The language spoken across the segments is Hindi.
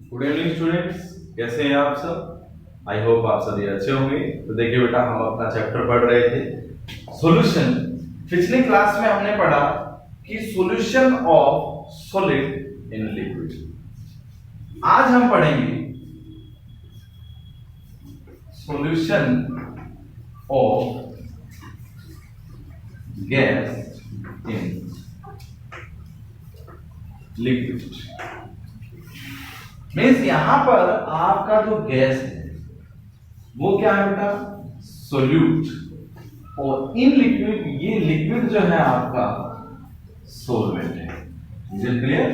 गुड इवनिंग स्टूडेंट्स, कैसे हैं आप सब। आई होप आप सभी अच्छे होंगे। तो देखिए बेटा, हम अपना चैप्टर पढ़ रहे थे सॉल्यूशन। पिछली क्लास में हमने पढ़ा कि solution of solid in liquid. आज हम पढ़ेंगे solution of gas in liquid. Means यहां पर आपका जो गैस है वो क्या है बेटा, सोल्यूट, और इन लिक्विड, ये लिक्विड जो है आपका सोलवेंट है। Is it clear?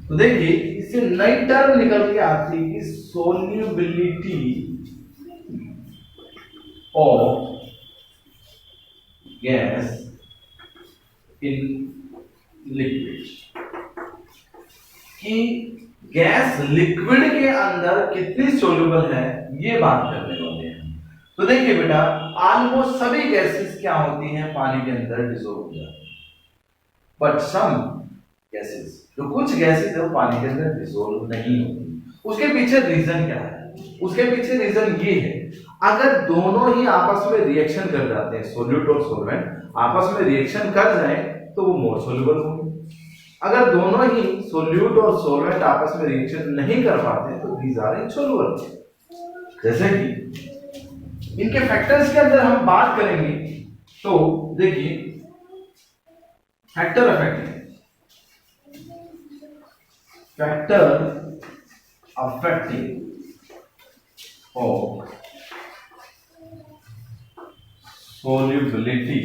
तो देखिए, इससे नई टर्म निकल के आती है कि solubility of gas in liquid, कि गैस लिक्विड के अंदर कितनी सोल्यूबल है, ये बात करने वाले हैं। तो देखिए बेटा, ऑलमोस्ट सभी गैसेस क्या होती हैं, पानी के अंदर डिसॉल्व हो जाती हैं, बट सम गैसेस, जो कुछ गैसेस है वो पानी के अंदर डिसॉल्व नहीं होती। उसके पीछे रीजन क्या है? उसके पीछे रीजन ये है, अगर दोनों ही आपस में रिएक्शन कर जाते हैं, सोल्यूट और सोलवेंट आपस में रिएक्शन कर जाए तो वो मोर सोल्यूबल होंगे। अगर दोनों ही सोल्यूट और सोलवेंट आपस में रिएक्शन नहीं कर पाते तो दीज आर इनसोल्युबल। जैसे कि इनके फैक्टर्स के अंदर हम बात करेंगे तो देखिए, factor affecting of solubility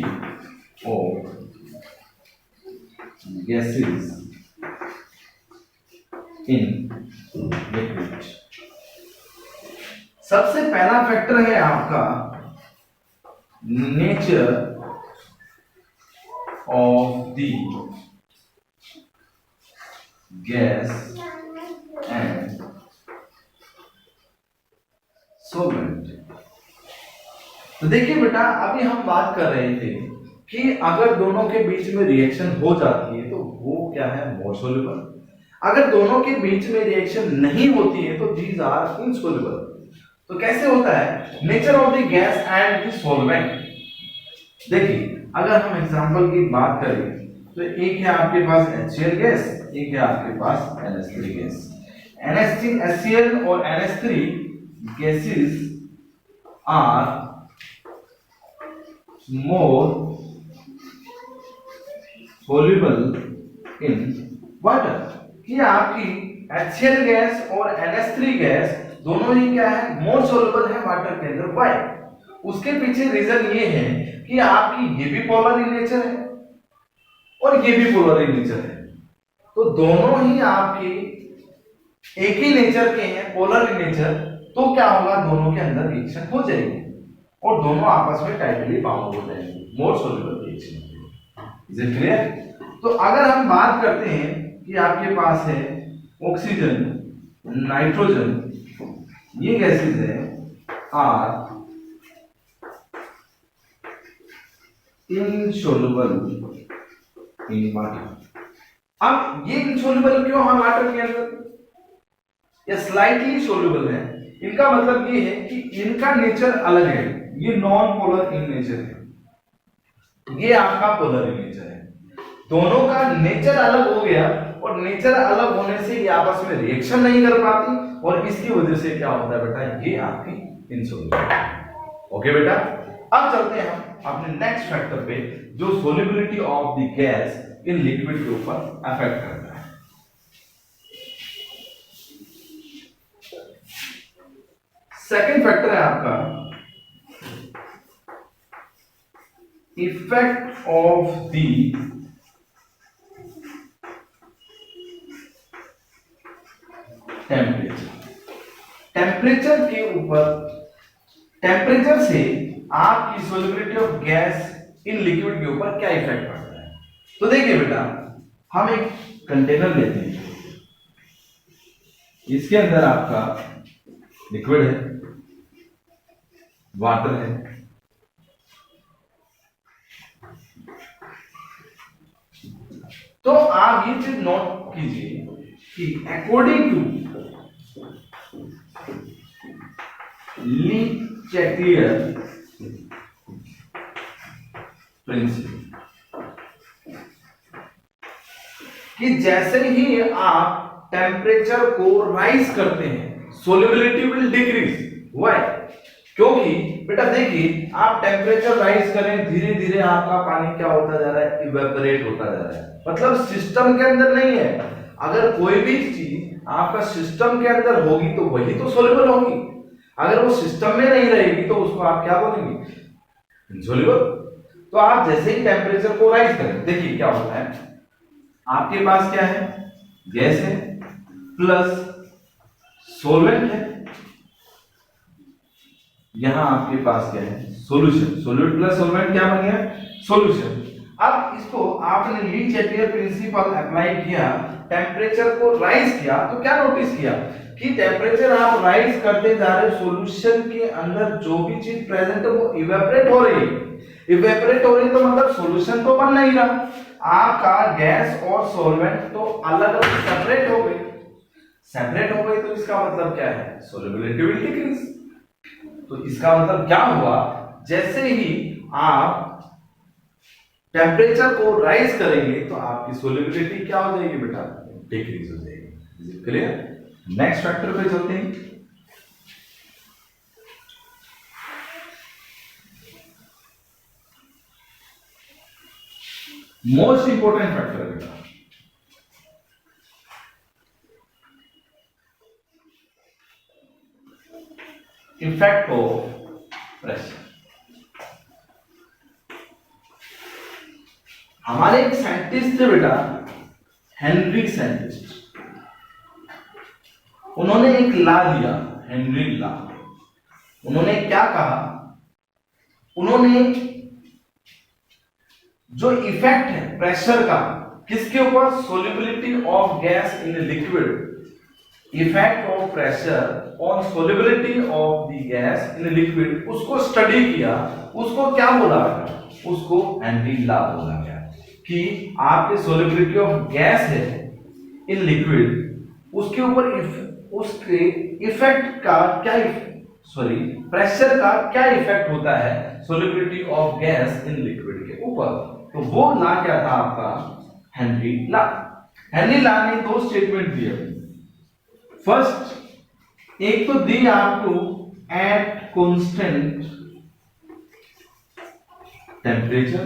of gases in liquid। सबसे पहला फैक्टर है आपका nature of the gas and solvent. तो देखिए बेटा, अभी हम बात कर रहे थे कि अगर दोनों के बीच में रिएक्शन हो जाती है तो वो क्या है, मोर सोल्यूबल। अगर दोनों के बीच में रिएक्शन नहीं होती है तो दीज आर इनसोल्युबल। तो कैसे होता है, nature of the gas and the solvent. देखिए, अगर हम एग्जांपल की बात करें तो एक है आपके पास HCl गैस, एक है आपके पास NH3 गैस। HCl और NH3 gases are more soluble in water। कि आपकी HCl गैस और NH3 गैस दोनों ही क्या है, मोर सोल्युबल है वाटर के अंदर। व्हाई? उसके पीछे रीजन ये है कि आपकी ये भी पोलर इन नेचर है और ये भी पोलर इन नेचर है। तो दोनों ही आपके एक ही नेचर के हैं, पोलर इन नेचर। तो क्या होगा, दोनों के अंदर रिएक्शन हो जाएगी और दोनों आपस में टाइटली बाउंड हो जाएंगे, more soluble reaction. Is it clear? तो अगर हम बात करते हैं कि आपके पास है ऑक्सीजन, नाइट्रोजन, ये गैसेस है आर इनसोल्युबल इन वाटर। अब ये इनसोल्युबल क्यों है वाटर के अंदर, या स्लाइटली सोल्युबल है? इनका मतलब ये है कि इनका नेचर अलग है। ये नॉन पोलर इन नेचर है, ये आपका पोलर इन नेचर है। दोनों का नेचर अलग हो गया और नेचर अलग होने से ये आपस में रिएक्शन नहीं कर पाती और इसकी वजह से क्या होता है बेटा, ये आपकी इनसोल्युबल। ओके बेटा, अब चलते हैं हम अपने नेक्स्ट फैक्टर पे, जो solubility of the gas in liquid के ऊपर अफेक्ट करता है। सेकेंड फैक्टर है आपका effect of the temperature. Temperature के ऊपर, टेम्परेचर से आपकी solubility of gas in liquid के ऊपर क्या इफेक्ट पड़ता है। तो देखिए बेटा, हम एक कंटेनर लेते हैं, इसके अंदर आपका लिक्विड है, वाटर है, तो आप ये चीज नोट कीजिए कि अकॉर्डिंग टू ली चैटियर प्रिंसिपल कि जैसे ही आप टेम्परेचर को राइज करते हैं सोल्युबिलिटी विल डिक्रीज। व्हाई? क्योंकि बेटा देखिए, आप टेम्परेचर राइज करें, धीरे धीरे आपका पानी क्या होता जा रहा है, इवेपोरेट होता जा रहा है। मतलब सिस्टम के अंदर नहीं है। अगर कोई भी चीज आपका सिस्टम के अंदर होगी तो वही तो सोल्युबल होगी। अगर वो सिस्टम में नहीं रहेगी तो उसको आप क्या बोलेंगे, इनसोल्युबल। तो आप जैसे ही टेम्परेचर को राइज करें, देखिए क्या होता है, आपके पास क्या है, गैस है प्लस सोलवेंट है, यहां आपके पास क्या है, सॉल्यूशन। सॉल्यूट प्लस सोलवेंट क्या बन गया, सॉल्यूशन। अब इसको आपने ली चैटियर प्रिंसिपल अप्लाई किया, टेम्परेचर को राइज किया, तो क्या नोटिस किया कि टेम्परेचर आप राइज करते जा रहे, सॉल्यूशन के अंदर जो भी चीज प्रेजेंट है वो इवेपोरेट हो रही है। इवेपोरेट हो रही तो मतलब सॉल्यूशन तो बन नहीं रहा, आपका गैस और सॉल्वेंट तो अलग अलग सेपरेट हो गए। सेपरेट हो गई तो इसका मतलब क्या है, सोल्युबिलिटी विल डिक्रीज। तो इसका मतलब क्या हुआ, जैसे ही आप टेम्परेचर को राइज करेंगे तो आपकी सोल्युबिलिटी क्या हो जाएगी बेटा, डिक्रीज हो जाएगी। Is it clear? Next factor पे चलते हैं। मोस्ट इंपोर्टेंट फैक्टर है बेटा, इफेक्ट ऑफ प्रेशर। हमारे एक साइंटिस्ट थे बेटा, हेनरी साइंटिस्ट, उन्होंने एक लॉ दिया, हेनरी लॉ। उन्होंने क्या कहा, उन्होंने जो इफेक्ट है प्रेशर का किसके ऊपर, solubility of gas in liquid, effect of pressure on solubility of the gas in liquid, उसको स्टडी किया। उसको क्या बोला गया, उसको हेनरी लॉ बोला गया कि आपके सोल्युबिलिटी ऑफ गैस है इन लिक्विड, उसके ऊपर उसके इफेक्ट का क्या, सॉरी प्रेशर का क्या इफेक्ट होता है solubility of gas in liquid के ऊपर। तो वो लॉ क्या था आपका, हेनरी लॉ। हेनरी लॉ ने दो स्टेटमेंट दिए। फर्स्ट एक तो दी आपको एट कांस्टेंट टेम्परेचर,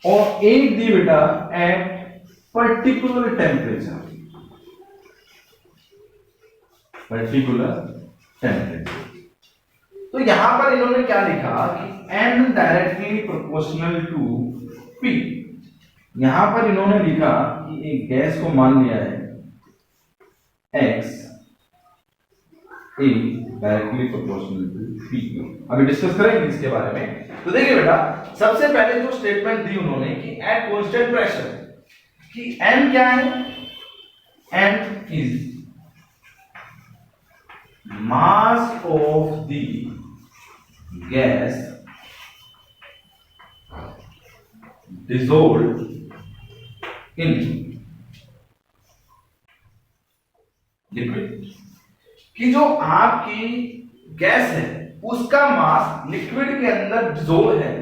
और एक दी बेटा at particular temperature, particular temperature. तो यहां पर इन्होंने क्या लिखा कि n directly proportional to P। यहां पर इन्होंने लिखा कि एक गैस को मान लिया है X A directly proportional to P। अभी डिस्कस करेंगे इसके बारे में। तो देखिए बेटा, सबसे पहले जो स्टेटमेंट दी उन्होंने कि एट कांस्टेंट प्रेशर, कि n क्या है, n is mass of the gas dissolved in liquid, कि जो आपकी गैस है उसका मास लिक्विड के अंदर डिसोल्व है।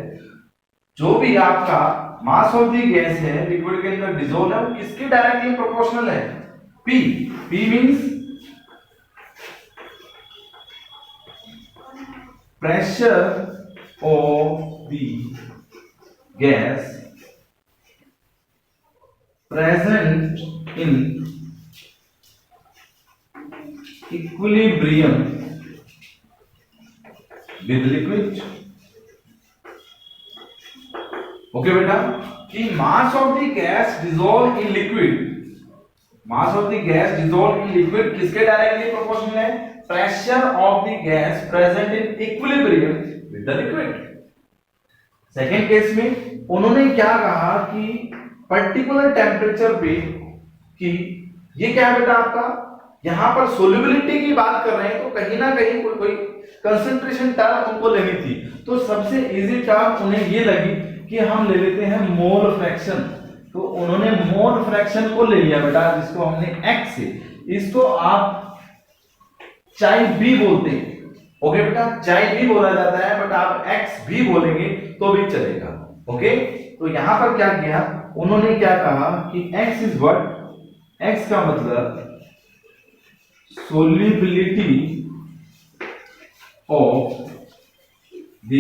जो भी आपका मास ऑफ दी गैस है लिक्विड के अंदर डिसोल्व है, वो किसके डायरेक्टली प्रोपोर्शनल है, P। P means pressure of the gas present in equilibrium with liquid। Okay बेटा, कि mass of the gas dissolve in liquid, mass of the gas dissolve in liquid किसके डायरेक्टली प्रोपोर्शनल है, pressure of the gas present in equilibrium with the liquid. Second case में उन्होंने क्या कहा कि पर्टिकुलर टेम्परेचर पे, कि ये क्या है बेटा आपका, यहां पर सोल्युबिलिटी की बात कर रहे हैं तो कहीं ना कहीं कोई कंसंट्रेशन टर्म उनको लेनी थी। तो सबसे इजी टर्म उन्हें ये लगी कि हम ले लेते हैं मोल फ्रैक्शन। तो उन्होंने मोल फ्रैक्शन को ले लिया बेटा, जिसको हमने x से, इसको आप चाय भी बोलते हैं। ओके बेटा, चाय भी बोला जाता है, बट आप एक्स भी बोलेंगे तो भी चलेगा। ओके, तो यहां पर क्या किया उन्होंने, क्या कहा कि एक्स इज व्हाट, एक्स का मतलब solubility of the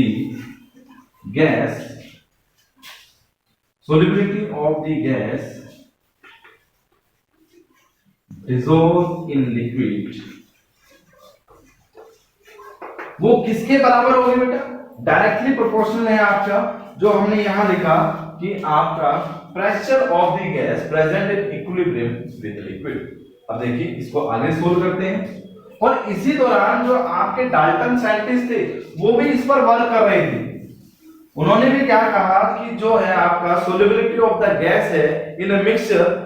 gas, solubility of the gas dissolved in liquid, वो किसके बराबर होगी बेटा, डायरेक्टली प्रोपोर्शनल है आपका, जो हमने यहां लिखा कि आपका pressure of the gas present in equilibrium with liquid. अब देखिए इसको आगे सोल्व करते हैं, और इसी दौरान जो आपके डाल्टन साइंटिस्ट थे वो भी इस पर वर्क कर रहे थे। उन्होंने भी क्या कहा कि जो है आपका सोल्युबिलिटी ऑफ द गैस है in a mixture,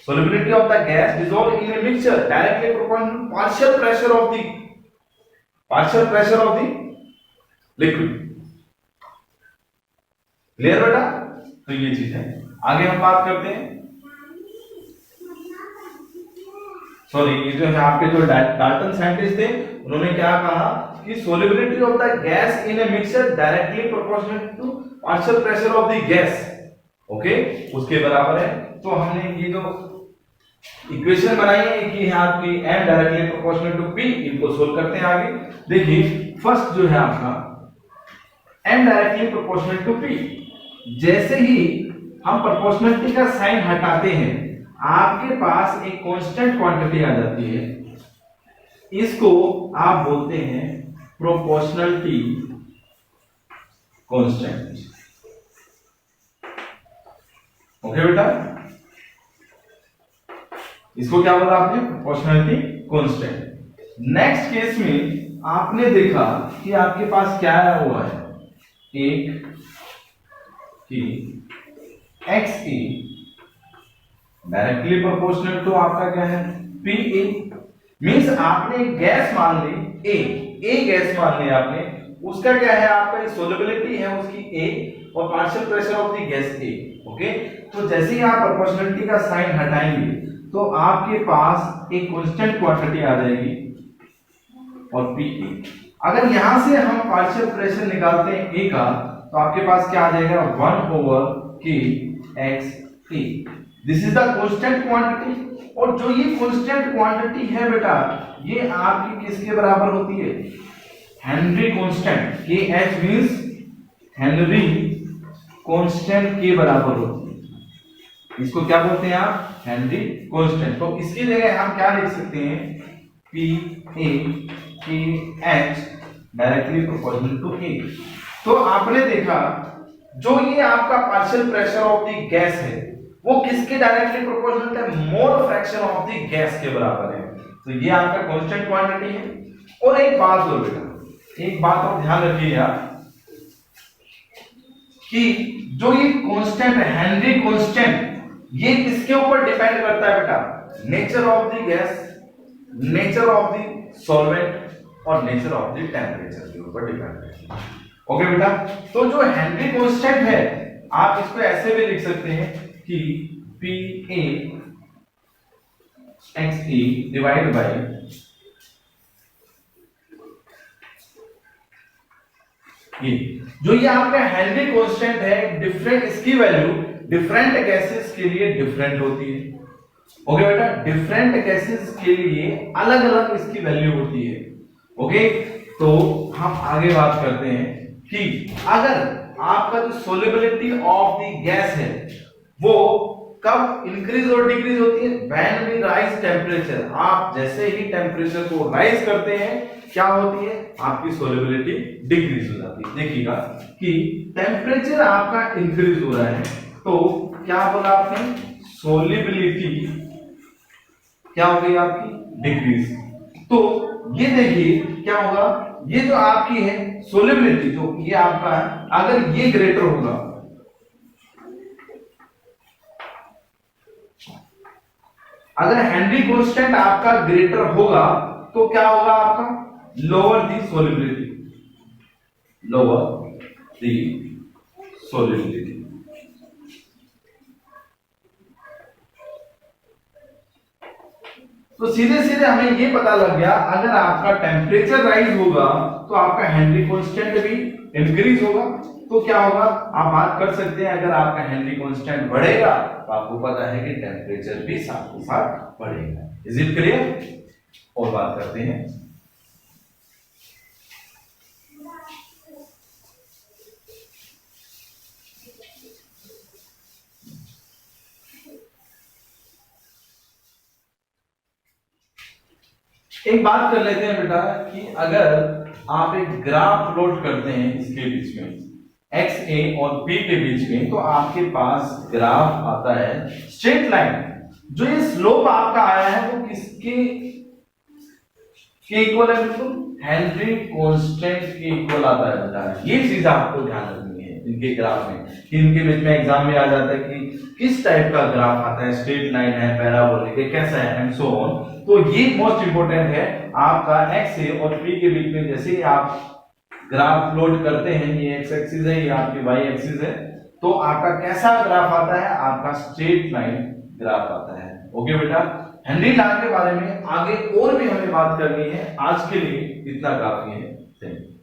solubility of the gas dissolve in a mixture directly proportional partial pressure of the liquid. Clear बेटा, तो ये चीज है। आगे हम बात करते हैं, सॉरी ये जो है आपके जो डाल्टन साइंटिस्ट थे उन्होंने क्या कहा कि solubility of the gas in a mixture directly proportional to partial pressure of the gas, okay, उसके बराबर है। तो हमने ये जो इक्वेशन बनाई है कि आपकी m directly proportional to p, इनको सोल्व करते हैं आगे। देखिए फर्स्ट जो है आपका m directly proportional to p, जैसे ही हम प्रोपोर्शनलिटी का साइन हटाते हैं आपके पास एक कांस्टेंट क्वांटिटी आ जाती है, इसको आप बोलते हैं प्रोपोर्शनलिटी कांस्टेंट। ओके बेटा, इसको क्या बोला आपने, प्रोपोर्शनलिटी कांस्टेंट। नेक्स्ट केस में आपने देखा कि आपके पास क्या आया हुआ है, एक कि X A directly proportional to आपका क्या है पी ए, मीन्स आपने गैस मान ली ए गैस मान ली आपने, उसका क्या है आपका सोल्युबिलिटी है उसकी ए और partial pressure of the gas A. Okay, तो जैसे ही आप प्रोपोर्शनलिटी का साइन हटाएंगे तो आपके पास एक कांस्टेंट क्वांटिटी आ जाएगी और पी ए। अगर यहां से हम पार्शियल प्रेशर निकालते हैं ए का तो आपके पास क्या आ जाएगा 1/k x A. This is the constant quantity, और जो ये कांस्टेंट क्वांटिटी है बेटा ये आपकी किसके बराबर होती है, हेनरी कांस्टेंट, के एच मींस हेनरी कांस्टेंट के बराबर होती है। इसको क्या बोलते हैं आप, हेनरी कांस्टेंट। तो इसकी जगह हम क्या लिख सकते हैं, पी ए के एच डायरेक्टली प्रोपोर्शनल टू ए। तो आपने देखा जो ये आपका partial pressure of the gas है वो किसके डायरेक्टली प्रोपोर्शनल है, mole fraction of the gas के बराबर है। तो ये आपका कांस्टेंट क्वांटिटी है। और एक बात और बेटा, एक बात और ध्यान रखिएगा कि जो ये कांस्टेंट है हेनरी कांस्टेंट, ये किसके ऊपर डिपेंड करता है बेटा, nature of the gas, nature of the solvent और नेचर ऑफ द टेम्परेचर के ऊपर डिपेंड करता है। ओके बेटा, तो जो हेनरी कांस्टेंट है आप इसको ऐसे भी लिख सकते हैं कि P A x A divide by ये, जो ये आपका हेनरी कांस्टेंट है डिफरेंट, इसकी वैल्यू डिफरेंट गैसेस के लिए डिफरेंट होती है। ओके बेटा, डिफरेंट गैसेस के लिए अलग अलग इसकी वैल्यू होती है। ओके, तो हम आगे बात करते हैं कि अगर आपका जो सोल्युबिलिटी ऑफ द गैस है वो कब इंक्रीज और डिक्रीज होती है, व्हेन वी राइज टेम्परेचर। आप जैसे ही टेम्परेचर को राइज करते हैं क्या होती है, आपकी सोल्युबिलिटी डिक्रीज हो जाती है। देखिएगा कि टेम्परेचर आपका इंक्रीज हो रहा है तो क्या बोला आपने, सोल्युबिलिटी क्या हो गई आपकी, डिक्रीज। तो ये देखिए क्या होगा, ये जो आपकी है सोल्युबिलिटी जो ये आपका है, अगर ये ग्रेटर होगा, अगर हेनरी कांस्टेंट आपका ग्रेटर होगा तो क्या होगा आपका, लोअर दी सोल्युबिलिटी, लोअर दी सोल्युबिलिटी। तो सीधे सीधे हमें ये पता लग गया, अगर आपका टेम्परेचर राइज होगा तो आपका हेनरी कांस्टेंट भी इंक्रीज होगा। तो क्या होगा, आप बात कर सकते हैं, अगर आपका हेनरी कांस्टेंट बढ़ेगा तो आपको पता है कि टेम्परेचर भी साथ के साथ बढ़ेगा। Is it clear? और बात करते हैं, एक बात कर लेते हैं बेटा कि अगर आप एक ग्राफ प्लॉट करते हैं इसके बीच में एक्स ए और बी के बीच में, तो आपके पास ग्राफ आता है स्ट्रेट लाइन। जो ये स्लोप आपका आया है वो किसके इक्वल है? बिल्कुल हेनरी कांस्टेंट के इक्वल आता है बेटा। ये चीज आपको ध्यान रखनी है इनके ग्राफ में, कि इनके बीच में एग्जाम में आ जाता है कि किस टाइप का ग्राफ आता है, स्ट्रेट लाइन है, पैराबोलिक है, कैसा है, एंड सो ऑन। तो ये मोस्ट इंपोर्टेंट है आपका एक्स ए और पी के बीच में। जैसे ही आप ग्राफ प्लॉट करते हैं, ये एक्स एक्सिस है, ये आपकी वाई एक्सिस है, तो आपका कैसा ग्राफ आता है? आपका स्ट्रेट लाइन ग्राफ आता है। ओके बेटा, हेनरी लॉ के बारे में आगे और भी हमें बात करनी है, आज के लिए इतना काफी है। Thank you.